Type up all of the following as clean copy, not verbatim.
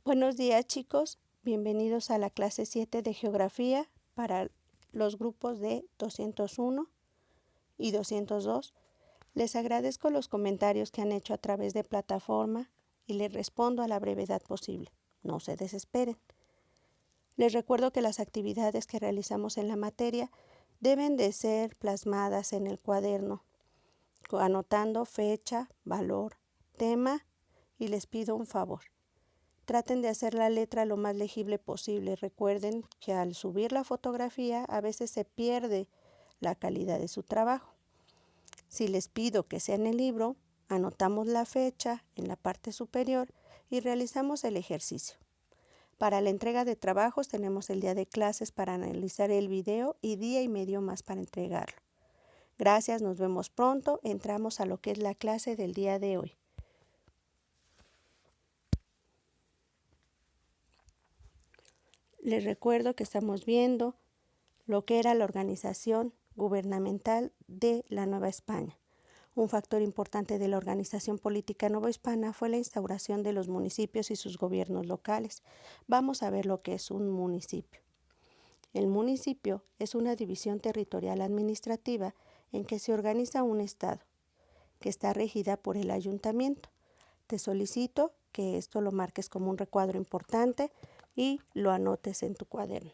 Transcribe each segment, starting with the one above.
Buenos días, chicos. Bienvenidos a la clase 7 de Geografía para los grupos de 201 y 202. Les agradezco los comentarios que han hecho a través de plataforma y les respondo a la brevedad posible. No se desesperen. Les recuerdo que las actividades que realizamos en la materia deben de ser plasmadas en el cuaderno, anotando fecha, valor, tema y les pido un favor. Traten de hacer la letra lo más legible posible. Recuerden que al subir la fotografía a veces se pierde la calidad de su trabajo. Si les pido que sea en el libro, anotamos la fecha en la parte superior y realizamos el ejercicio. Para la entrega de trabajos tenemos el día de clases para analizar el video y día y medio más para entregarlo. Gracias, nos vemos pronto. Entramos a lo que es la clase del día de hoy. Les recuerdo que estamos viendo lo que era la organización gubernamental de la Nueva España. Un factor importante de la organización política novohispana fue la instauración de los municipios y sus gobiernos locales. Vamos a ver lo que es un municipio. El municipio es una división territorial administrativa en que se organiza un estado, que está regida por el ayuntamiento. Te solicito que esto lo marques como un recuadro importante y lo anotes en tu cuaderno.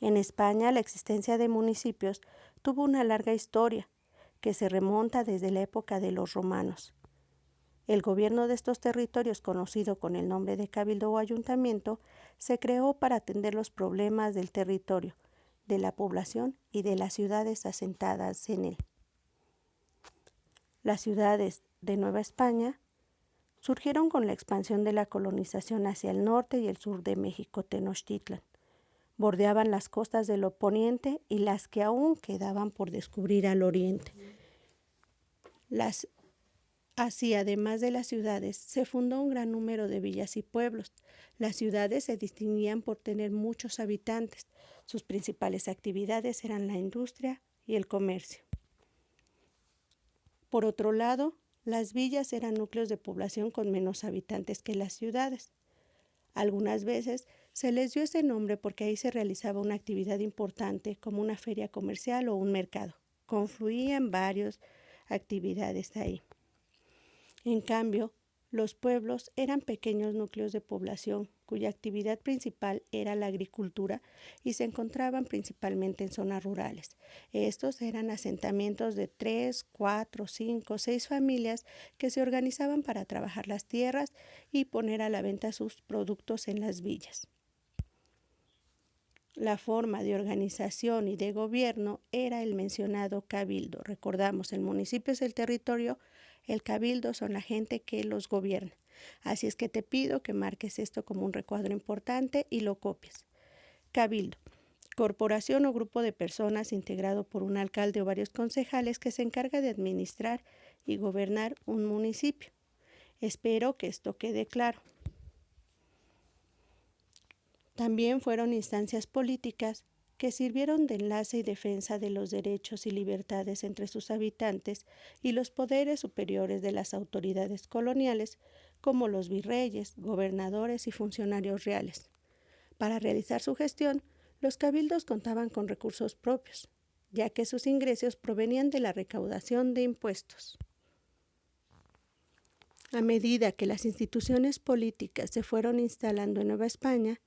En España, la existencia de municipios tuvo una larga historia que se remonta desde la época de los romanos. El gobierno de estos territorios, conocido con el nombre de cabildo o ayuntamiento, se creó para atender los problemas del territorio, de la población y de las ciudades asentadas en él. Las ciudades de Nueva España surgieron con la expansión de la colonización hacia el norte y el sur de México, Tenochtitlan. Bordeaban las costas del poniente y las que aún quedaban por descubrir al oriente. Así, además de las ciudades, se fundó un gran número de villas y pueblos. Las ciudades se distinguían por tener muchos habitantes. Sus principales actividades eran la industria y el comercio. Por otro lado, las villas eran núcleos de población con menos habitantes que las ciudades. Algunas veces se les dio ese nombre porque ahí se realizaba una actividad importante como una feria comercial o un mercado. Confluían varias actividades ahí. En cambio, los pueblos eran pequeños núcleos de población cuya actividad principal era la agricultura y se encontraban principalmente en zonas rurales. Estos eran asentamientos de 3, 4, 5, 6 familias que se organizaban para trabajar las tierras y poner a la venta sus productos en las villas. La forma de organización y de gobierno era el mencionado cabildo. Recordamos, el municipio es el territorio, el cabildo son la gente que los gobierna. Así es que te pido que marques esto como un recuadro importante y lo copies. Cabildo. Corporación o grupo de personas integrado por un alcalde o varios concejales que se encarga de administrar y gobernar un municipio. Espero que esto quede claro. También fueron instancias políticas que sirvieron de enlace y defensa de los derechos y libertades entre sus habitantes y los poderes superiores de las autoridades coloniales, como los virreyes, gobernadores y funcionarios reales. Para realizar su gestión, los cabildos contaban con recursos propios, ya que sus ingresos provenían de la recaudación de impuestos. A medida que las instituciones políticas se fueron instalando en Nueva España,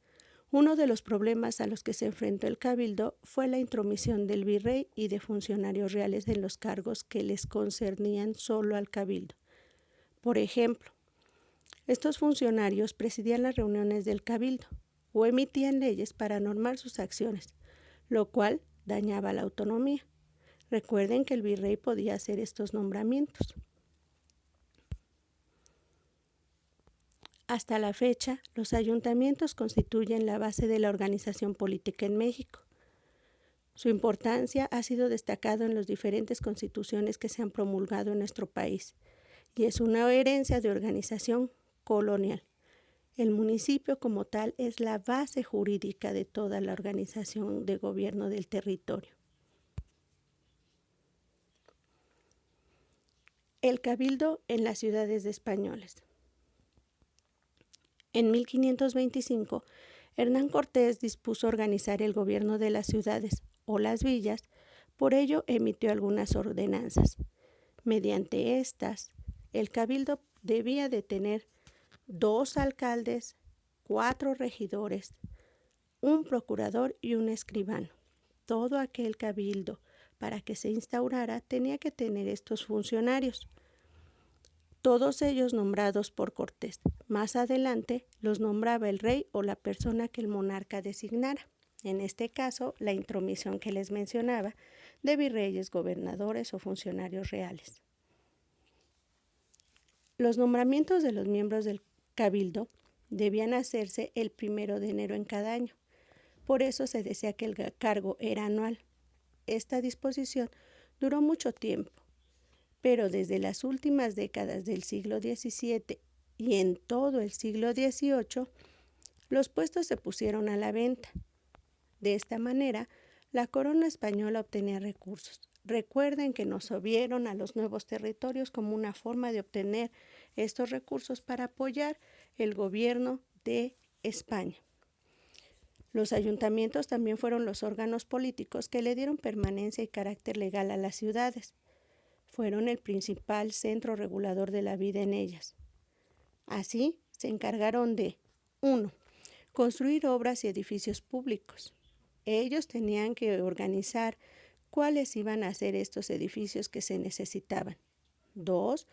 uno de los problemas a los que se enfrentó el cabildo fue la intromisión del virrey y de funcionarios reales en los cargos que les concernían solo al cabildo. Por ejemplo, estos funcionarios presidían las reuniones del cabildo o emitían leyes para normar sus acciones, lo cual dañaba la autonomía. Recuerden que el virrey podía hacer estos nombramientos. Hasta la fecha, los ayuntamientos constituyen la base de la organización política en México. Su importancia ha sido destacada en las diferentes constituciones que se han promulgado en nuestro país y es una herencia de organización colonial. El municipio como tal es la base jurídica de toda la organización de gobierno del territorio. El cabildo en las ciudades españolas. En 1525, Hernán Cortés dispuso organizar el gobierno de las ciudades o las villas, por ello emitió algunas ordenanzas. Mediante estas, el cabildo debía de tener 2 alcaldes, 4 regidores, un procurador y un escribano. Todo aquel cabildo, para que se instaurara, tenía que tener estos funcionarios, todos ellos nombrados por Cortés. Más adelante los nombraba el rey o la persona que el monarca designara. En este caso, la intromisión que les mencionaba de virreyes, gobernadores o funcionarios reales. Los nombramientos de los miembros del cabildo debían hacerse el 1 de enero en cada año. Por eso se decía que el cargo era anual. Esta disposición duró mucho tiempo, pero desde las últimas décadas del siglo XVII y en todo el siglo XVIII, los puestos se pusieron a la venta. De esta manera, la corona española obtenía recursos. Recuerden que nos abrieron a los nuevos territorios como una forma de obtener estos recursos para apoyar el gobierno de España. Los ayuntamientos también fueron los órganos políticos que le dieron permanencia y carácter legal a las ciudades. Fueron el principal centro regulador de la vida en ellas. Así, se encargaron de 1. Construir obras y edificios públicos. Ellos tenían que organizar cuáles iban a ser estos edificios que se necesitaban. 2.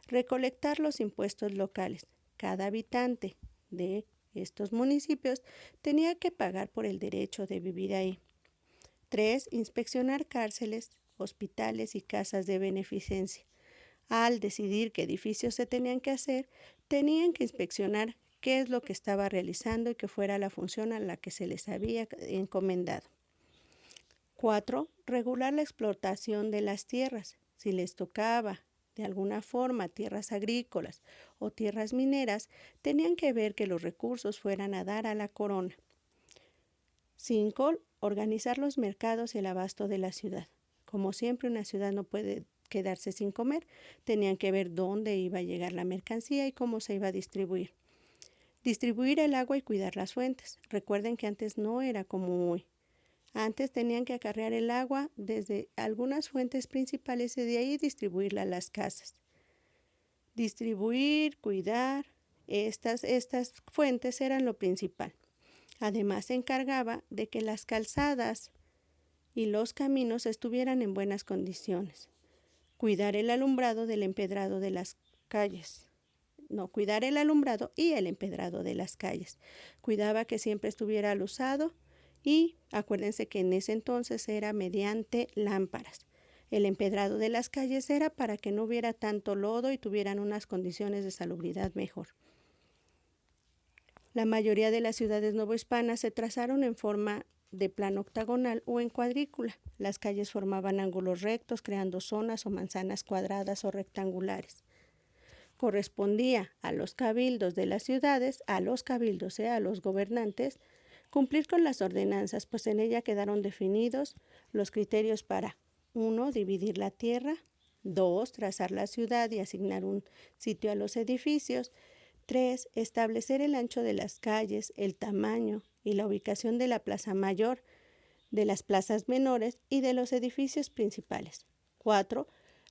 Recolectar los impuestos locales. Cada habitante de estos municipios tenía que pagar por el derecho de vivir ahí. 3. Inspeccionar cárceles, hospitales y casas de beneficencia. Al decidir qué edificios se tenían que hacer, tenían que inspeccionar qué es lo que estaba realizando y que fuera la función a la que se les había encomendado. 4. Regular la explotación de las tierras. Si les tocaba de alguna forma tierras agrícolas o tierras mineras, tenían que ver que los recursos fueran a dar a la corona. 5. Organizar los mercados y el abasto de la ciudad. Como siempre, una ciudad no puede quedarse sin comer, tenían que ver dónde iba a llegar la mercancía y cómo se iba a distribuir. Distribuir el agua y cuidar las fuentes. Recuerden que antes no era como hoy. Antes tenían que acarrear el agua desde algunas fuentes principales y de ahí distribuirla a las casas. Distribuir, cuidar, estas fuentes eran lo principal. Además, se encargaba de que las calzadas y los caminos estuvieran en buenas condiciones. Cuidar el alumbrado del empedrado de las calles. Cuidar el alumbrado y el empedrado de las calles. Cuidaba que siempre estuviera alusado y acuérdense que en ese entonces era mediante lámparas. El empedrado de las calles era para que no hubiera tanto lodo y tuvieran unas condiciones de salubridad mejor. La mayoría de las ciudades novohispanas se trazaron en forma de plano octagonal o en cuadrícula. Las calles formaban ángulos rectos, creando zonas o manzanas cuadradas o rectangulares. Correspondía a los cabildos de las ciudades, a los gobernantes, cumplir con las ordenanzas, pues en ella quedaron definidos los criterios para 1. Dividir la tierra, 2. Trazar la ciudad y asignar un sitio a los edificios, 3. Establecer el ancho de las calles, el tamaño y la ubicación de la plaza mayor, de las plazas menores y de los edificios principales. 4.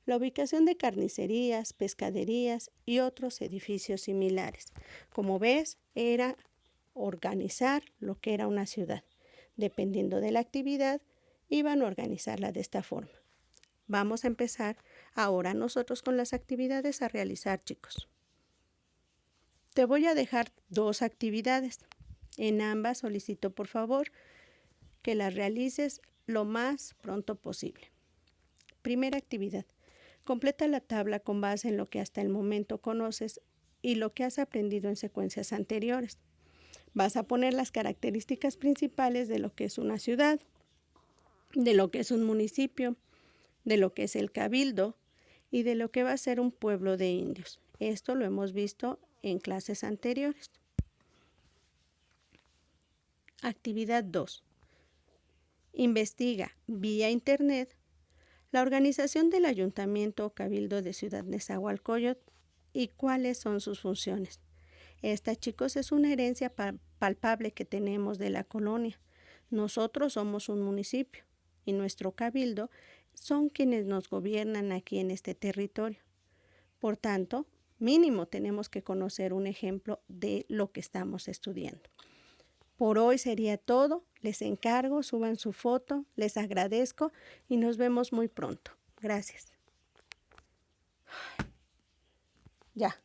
La ubicación de carnicerías, pescaderías y otros edificios similares. Como ves, era organizar lo que era una ciudad. Dependiendo de la actividad, iban a organizarla de esta forma. Vamos a empezar ahora nosotros con las actividades a realizar, chicos. Te voy a dejar 2 actividades. En ambas solicito por favor que las realices lo más pronto posible. Primera actividad. Completa la tabla con base en lo que hasta el momento conoces y lo que has aprendido en secuencias anteriores. Vas a poner las características principales de lo que es una ciudad, de lo que es un municipio, de lo que es el cabildo y de lo que va a ser un pueblo de indios. Esto lo hemos visto en clases anteriores. Actividad 2. Investiga vía internet La organización del Ayuntamiento o Cabildo de Ciudad Nezahualcóyotl y cuáles son sus funciones. Esta, chicos, es una herencia palpable que tenemos de la colonia. Nosotros somos un municipio y nuestro cabildo son quienes nos gobiernan aquí en este territorio. Por tanto, mínimo tenemos que conocer un ejemplo de lo que estamos estudiando. Por hoy sería todo. Les encargo, suban su foto, les agradezco y nos vemos muy pronto. Gracias. Ya.